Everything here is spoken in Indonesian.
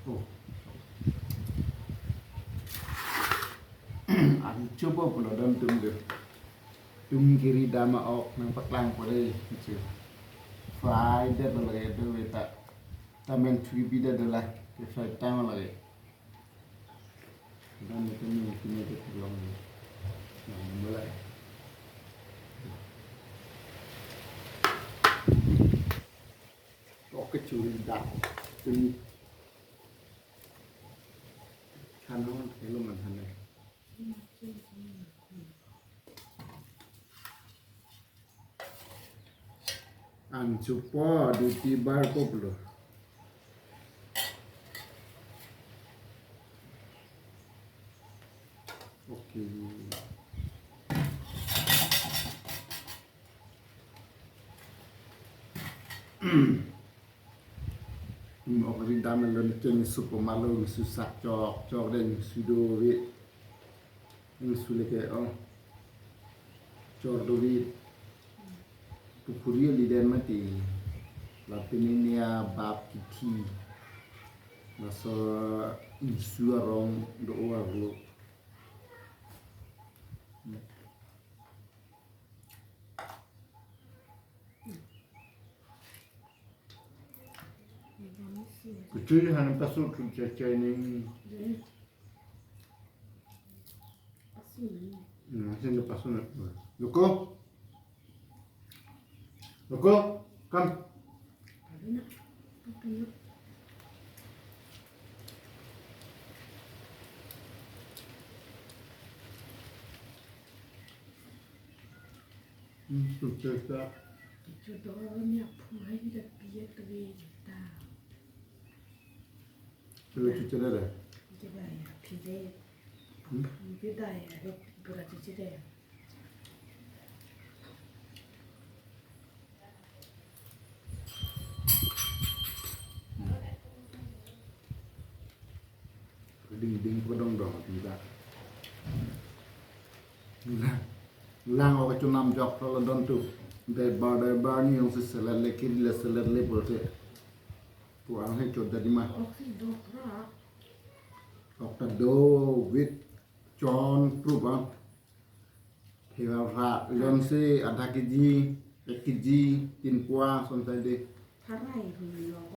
Oh, anh coba pula dalam tum kiri dama ok nang patlang pare gitu. Friday lagi itu kita tamen tribi dah adalah ke Friday time lagi. Dan itu ni itu belum mulai. Oke curi dah. Tum kanon hello man hanai. Anjupo di tibar ko bro. Oke. Okri dame lonteng supo malu susah cok dan sudo wit. Ini sulit ke cor do wit. Pukuria lidan mati. Lapininia bab kiti. Masa isu arong doa lo. Kecil hanya pasal kerja ini. Masih ada pasal nak. Loko, come. Sukses tak? Jodohnya pulai dah biar terwujud. Kalau cuci dah. Jadi ya, pilih. Beda ya, berat cuci dah. Ding kodong dong tidak. Lang aku cuma jok kalau don tu. Dari bar ni yang seselat leki dia selat lepas tu. Puang he coba di mah. Dokter do with John Pruba. Hewa lon se ada kiji, 1 kg tin puang sontai de. Harai